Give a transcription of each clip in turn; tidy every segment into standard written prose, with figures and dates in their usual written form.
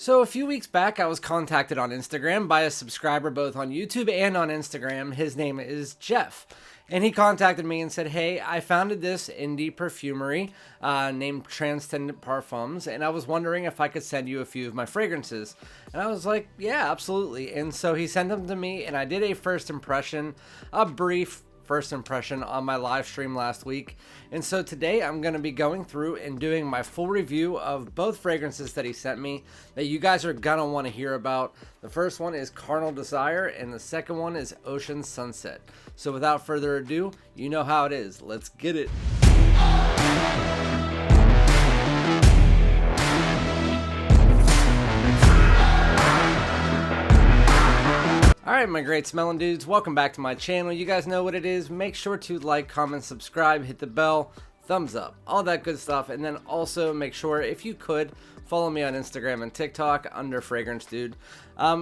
So a few weeks back, I was contacted on Instagram by a subscriber both on YouTube and on Instagram. His name is Jeff. And he contacted me and said, hey, I founded this indie perfumery named Transcendent Parfums, and I was wondering if I could send you a few of my fragrances. And I was like, yeah, absolutely. And so he sent them to me, and I did a first impression, a brief first impression on my live stream last week. And so today I'm going to be going through and doing my full review of both fragrances that he sent me that you guys are going to want to hear about. The first one is Carnal Desire and the second one is Ocean Sunset. So without further ado, you know how it is. Let's get it. Alright, my great smelling dudes, welcome back to my channel. You guys know what it is. Make sure to like, comment, subscribe, hit the bell, thumbs up, all that good stuff. And then also make sure, if you could, follow me on Instagram and TikTok under FragranceDoud.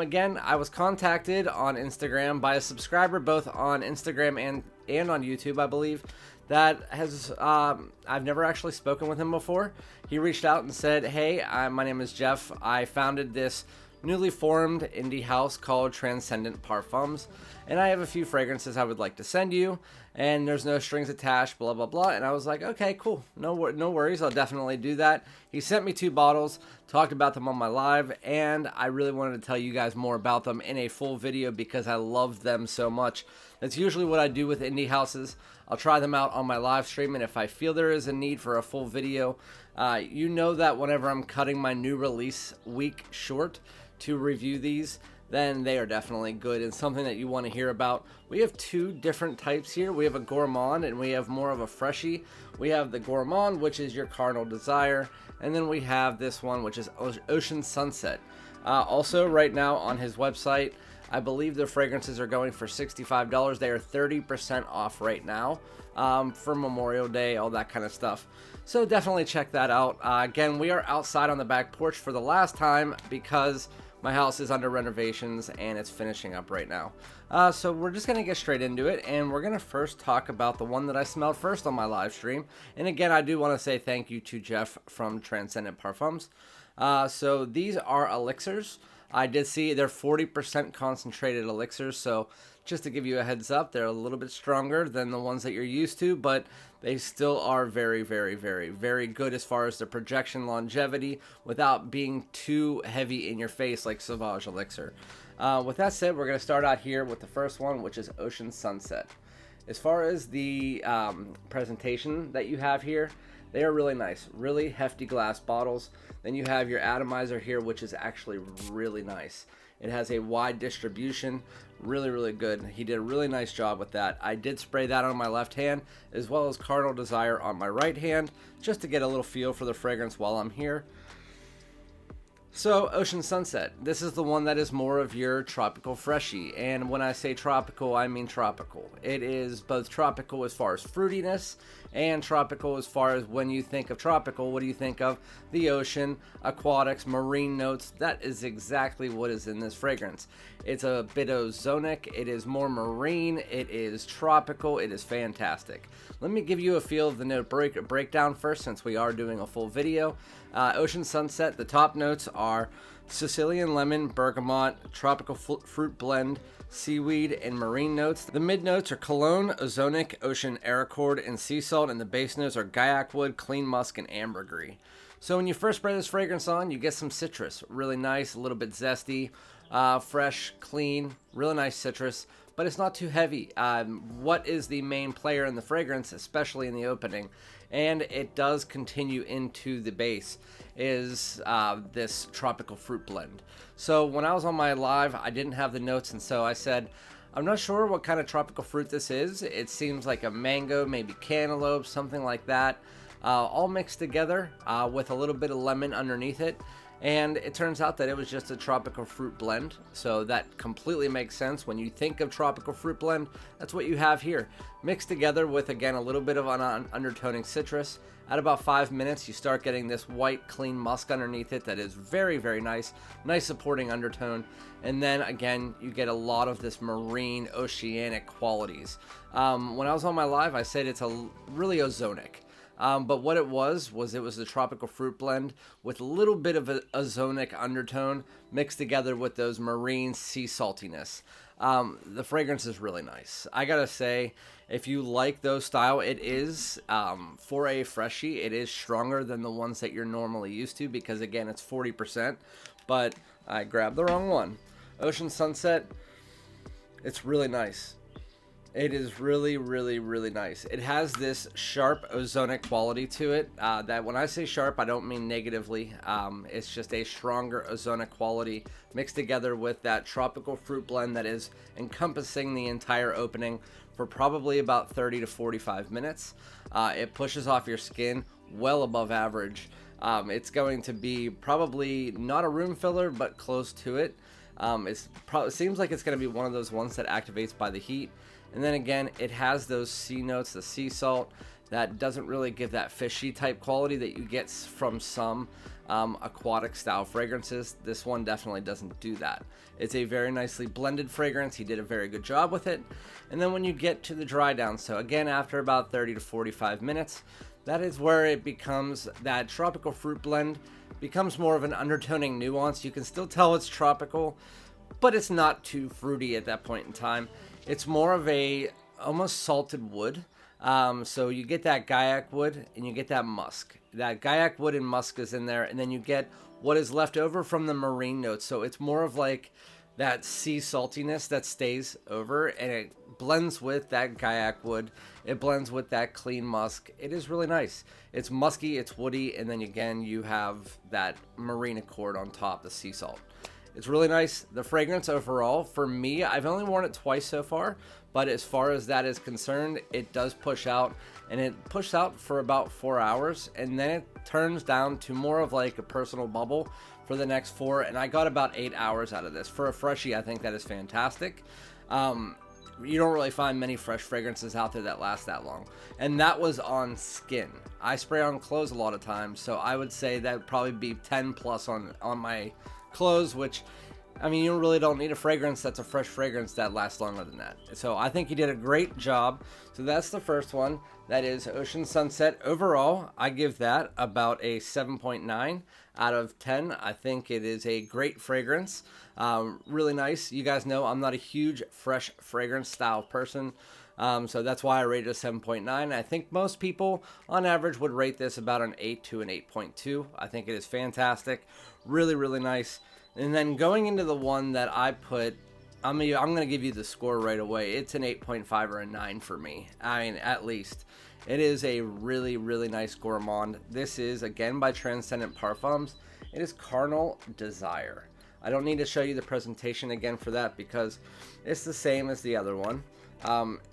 Again, I was contacted on Instagram by a subscriber both on Instagram and on YouTube, I believe, that has, I've never actually spoken with him before. He reached out and said, hey, my name is Jeff. I founded this newly formed indie house called Transcendent Parfums, and I have a few fragrances I would like to send you, and there's no strings attached, blah blah blah. And I was like, okay, cool, no worries, I'll definitely do that. He sent me 2 bottles, talked about them on my live, and I really wanted to tell you guys more about them in a full video because I love them so much. That's usually what I do with indie houses. I'll try them out on my live stream, and if I feel there is a need for a full video, you know that whenever I'm cutting my new release week short to review these, then they are definitely good and something that you want to hear about. We have 2 different types here. We have a gourmand and we have more of a freshie. We have the gourmand, which is your Carnal Desire, and then we have this one, which is Ocean Sunset. Also, right now on his website, I believe the fragrances are going for $65. They are 30% off right now for Memorial Day, all that kind of stuff. So definitely check that out. Again, we are outside on the back porch for the last time because my house is under renovations and it's finishing up right now. So we're just going to get straight into it, and we're going to first talk about the one that I smelled first on my live stream. And again, I do want to say thank you to Jeff from Transcendent Parfums. So these are elixirs. I did see they're 40% concentrated elixirs, so just to give you a heads up, they're a little bit stronger than the ones that you're used to, but they still are very, very, very, very good as far as the projection longevity without being too heavy in your face like Sauvage Elixir. With that said, we're going to start out here with the first one, which is Ocean Sunset. As far as the presentation that you have here, they are really nice, really hefty glass bottles. Then you have your atomizer here, which is actually really nice. It has a wide distribution, really, really good. He did a really nice job with that. I did spray that on my left hand, as well as Carnal Desire on my right hand, just to get a little feel for the fragrance while I'm here. So, Ocean Sunset, this is the one that is more of your tropical freshie, and when I say tropical, I mean tropical. It is both tropical as far as fruitiness, and tropical as far as when you think of tropical, what do you think of? The ocean, aquatics, marine notes. That is exactly what is in this fragrance. It's a bit ozonic, it is more marine, it is tropical, it is fantastic. Let me give you a feel of the note breakdown first, since we are doing a full video. Ocean Sunset, the top notes are Sicilian lemon, bergamot, tropical fruit blend, seaweed, and marine notes. The mid notes are cologne, ozonic, ocean air accord, and sea salt, and the base notes are gaiac wood, clean musk, and ambergris. So when you first spray this fragrance on, you get some citrus, really nice, a little bit zesty, fresh, clean, really nice citrus, but it's not too heavy. What is the main player in the fragrance, especially in the opening, and it does continue into the base, is this tropical fruit blend. So when I was on my live, I didn't have the notes, and so I said, I'm not sure what kind of tropical fruit this is. It seems like a mango, maybe cantaloupe, something like that, all mixed together with a little bit of lemon underneath it. And it turns out that it was just a tropical fruit blend, so that completely makes sense. When you think of tropical fruit blend, that's what you have here, mixed together with, again, a little bit of an undertoning citrus. At about 5 minutes, you start getting this white, clean musk underneath it that is very, very nice supporting undertone. And then, again, you get a lot of this marine, oceanic qualities. When I was on my live, I said it's a really ozonic. But what it was a tropical fruit blend with a little bit of an ozonic undertone mixed together with those marine sea saltiness. The fragrance is really nice. I gotta say, if you like those style, it is, for a freshie, it is stronger than the ones that you're normally used to because, again, it's 40%. But I grabbed the wrong one. Ocean Sunset, it's really nice. It is really, really, really nice. It has this sharp ozonic quality to it. That when I say sharp, I don't mean negatively. It's just a stronger ozonic quality mixed together with that tropical fruit blend that is encompassing the entire opening for probably about 30 to 45 minutes. It pushes off your skin well above average. It's going to be probably not a room filler, but close to it. It seems like it's going to be one of those ones that activates by the heat. And then again, it has those sea notes, the sea salt, that doesn't really give that fishy type quality that you get from some aquatic style fragrances. This one definitely doesn't do that. It's a very nicely blended fragrance. He did a very good job with it. And then when you get to the dry down, so again, after about 30 to 45 minutes, that is where it becomes that tropical fruit blend becomes more of an undertoning nuance. You can still tell it's tropical, but it's not too fruity at that point in time. It's more of a almost salted wood. So you get that gaiac wood and you get that musk. That gaiac wood and musk is in there, and then you get what is left over from the marine notes. So it's more of like that sea saltiness that stays over, and it blends with that gaiac wood. It blends with that clean musk. It is really nice. It's musky, it's woody, and then again you have that marine accord on top, the sea salt. It's really nice. The fragrance overall, for me, I've only worn it twice so far, but as far as that is concerned, it does push out, and it pushes out for about 4 hours, and then it turns down to more of like a personal bubble for the next 4, and I got about 8 hours out of this. For a freshie, I think that is fantastic. You don't really find many fresh fragrances out there that last that long, and that was on skin. I spray on clothes a lot of times, so I would say that would probably be 10 plus on my clothes, which, I mean, you really don't need a fragrance that's a fresh fragrance that lasts longer than that. So I think you did a great job. So that's the first one. That is Ocean Sunset. Overall, I give that about a 7.9 out of 10. I think it is a great fragrance. Really nice. You guys know I'm not a huge fresh fragrance style person. So that's why I rated a 7.9. I think most people on average would rate this about an 8 to an 8.2. I think it is fantastic. Really, really nice. And then going into the one that I put, I'm going to give you the score right away. It's an 8.5 or a 9 for me. I mean, at least. It is a really, really nice gourmand. This is, again, by Transcendent Parfums. It is Carnal Desire. I don't need to show you the presentation again for that because it's the same as the other one.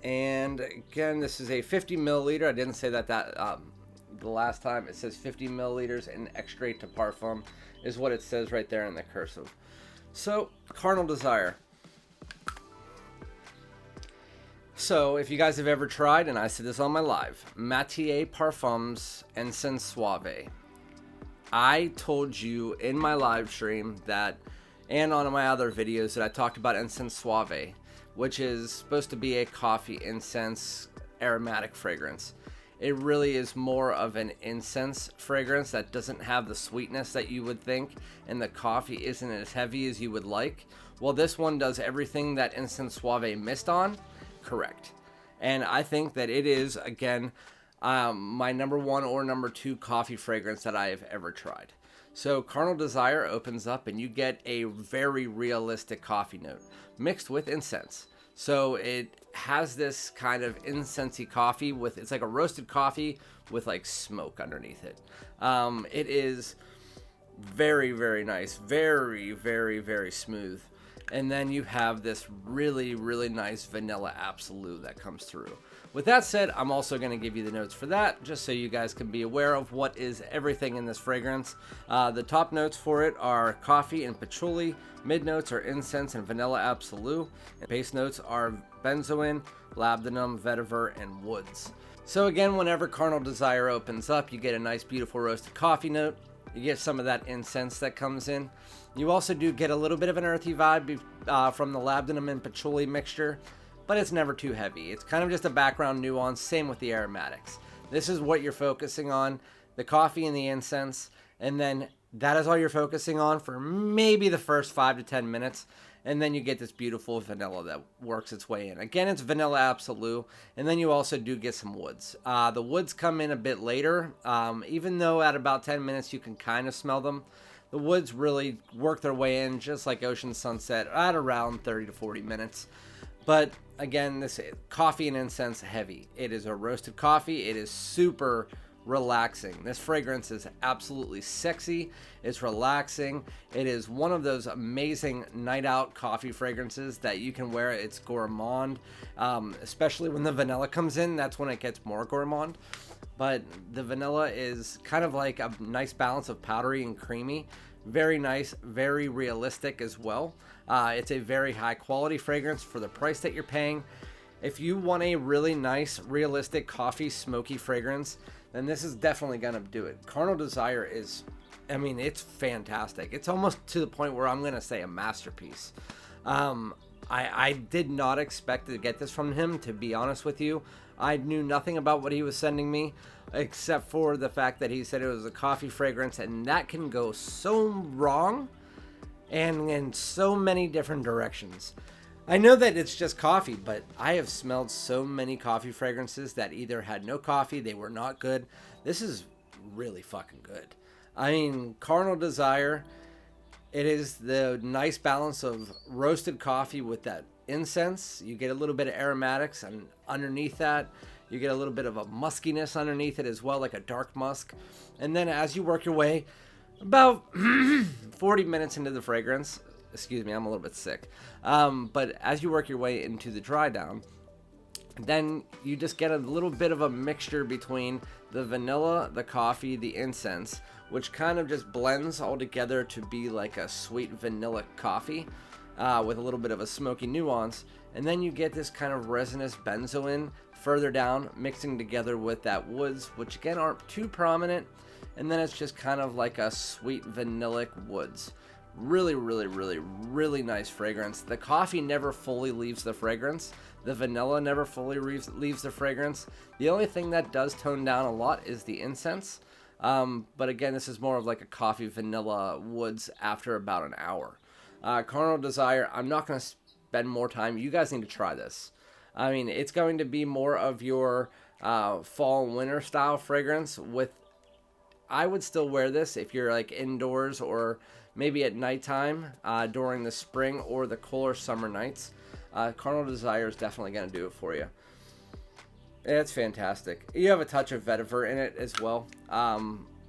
And again, this is a 50 milliliter. I didn't say that the last time. It says 50 milliliters in extrait de parfum is what it says right there in the cursive. So, Carnal Desire. So, if you guys have ever tried, and I said this on my live, MATIERRE Parfums ENCENS SUAVE. I told you in my live stream that, and on my other videos, that I talked about ENCENS SUAVE, which is supposed to be a coffee incense aromatic fragrance. It really is more of an incense fragrance that doesn't have the sweetness that you would think, and the coffee isn't as heavy as you would like. Well, this one does everything that ENCENS SUAVE missed on, correct. And I think that it is, again, my number 1 or number 2 coffee fragrance that I have ever tried. So Carnal Desire opens up and you get a very realistic coffee note mixed with incense. So it has this kind of incensey coffee with, it's like a roasted coffee with like smoke underneath it. It is very, very nice. Very, very, very smooth. And then you have this really, really nice vanilla absolute that comes through. With that said, I'm also going to give you the notes for that, just so you guys can be aware of what is everything in this fragrance. The top notes for it are coffee and patchouli. Mid notes are incense and vanilla absolute. And base notes are benzoin, labdanum, vetiver, and woods. So again, whenever Carnal Desire opens up, you get a nice, beautiful roasted coffee note. You get some of that incense that comes in. You also do get a little bit of an earthy vibe from the labdanum and patchouli mixture, but it's never too heavy. It's kind of just a background nuance, same with the aromatics. This is what you're focusing on, the coffee and the incense, and then that is all you're focusing on for maybe the first 5 to 10 minutes. And then you get this beautiful vanilla that works its way in. Again, it's vanilla absolute, and then you also do get some woods. The woods come in a bit later, even though at about 10 minutes you can kind of smell them. The woods really work their way in, just like Ocean Sunset, at around 30 to 40 minutes. But again, this coffee and incense heavy. It is a roasted coffee. It is super relaxing. This fragrance is absolutely sexy. It's relaxing. It is one of those amazing night out coffee fragrances that you can wear. It's gourmand, especially when the vanilla comes in. That's when it gets more gourmand. But the vanilla is kind of like a nice balance of powdery and creamy. Very nice, very realistic as well. It's a very high quality fragrance for the price that you're paying. If you want a really nice, realistic coffee smoky fragrance, then this is definitely gonna do it. Carnal Desire is, I mean, it's fantastic. It's almost to the point where I'm gonna say a masterpiece. I did not expect to get this from him, to be honest with you. I knew nothing about what he was sending me, except for the fact that he said it was a coffee fragrance, and that can go so wrong and in so many different directions. I know that it's just coffee, but I have smelled so many coffee fragrances that either had no coffee, they were not good. This is really fucking good. I mean, Carnal Desire, it is the nice balance of roasted coffee with that incense. You get a little bit of aromatics, and underneath that, you get a little bit of a muskiness underneath it as well, like a dark musk. And then as you work your way, about 40 minutes into the fragrance, excuse me, I'm a little bit sick. But as you work your way into the dry down, then you just get a little bit of a mixture between the vanilla, the coffee, the incense, which kind of just blends all together to be like a sweet vanilla coffee with a little bit of a smoky nuance. And then you get this kind of resinous benzoin further down, mixing together with that woods, which again aren't too prominent. And then it's just kind of like a sweet vanillic woods. Really, really, really, really nice fragrance. The coffee never fully leaves the fragrance. The vanilla never fully leaves the fragrance. The only thing that does tone down a lot is the incense. But again, this is more of like a coffee vanilla woods after about an hour. Carnal Desire, I'm not going to spend more time. You guys need to try this. I mean, it's going to be more of your fall and winter style fragrance with, I would still wear this if you're like indoors or maybe at nighttime during the spring or the cooler summer nights. Carnal Desire is definitely going to do it for you. It's fantastic. You have a touch of vetiver in it as well.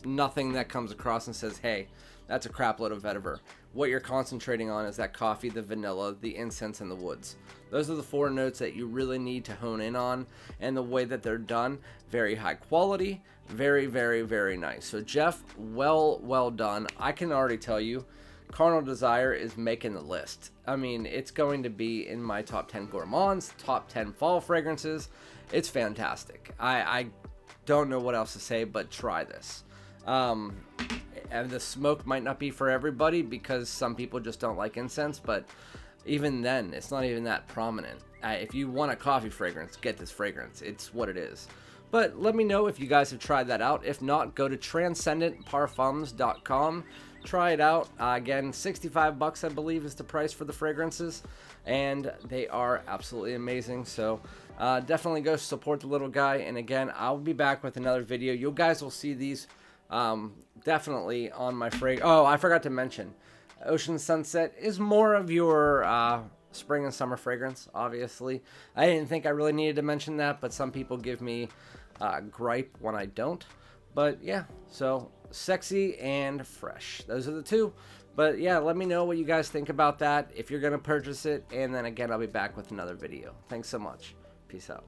Nothing that comes across and says, hey, that's a crap load of vetiver. What you're concentrating on is that coffee, the vanilla, the incense, and the woods. Those are the 4 notes that you really need to hone in on, and the way that they're done, very high quality, very, very, very nice. So Jeff, well done. I can already tell you, Carnal Desire is making the list. I mean, it's going to be in my top 10 gourmands, top 10 fall fragrances. It's fantastic. I don't know what else to say, but try this. And the smoke might not be for everybody because some people just don't like incense, but even then, it's not even that prominent. If you want a coffee fragrance, get this fragrance. It's what it is. But let me know if you guys have tried that out. If not, go to transcendentparfums.com. Try it out. Again, $65 I believe is the price for the fragrances, and they are absolutely amazing. So definitely go support the little guy. And again, I'll be back with another video. You guys will see these definitely on my Oh, I forgot to mention, Ocean Sunset is more of your spring and summer fragrance, obviously. I didn't think I really needed to mention that, but some people give me gripe when I don't. But yeah, so sexy and fresh. Those are the 2. But yeah, let me know what you guys think about that, if you're going to purchase it. And then again, I'll be back with another video. Thanks so much. Peace out.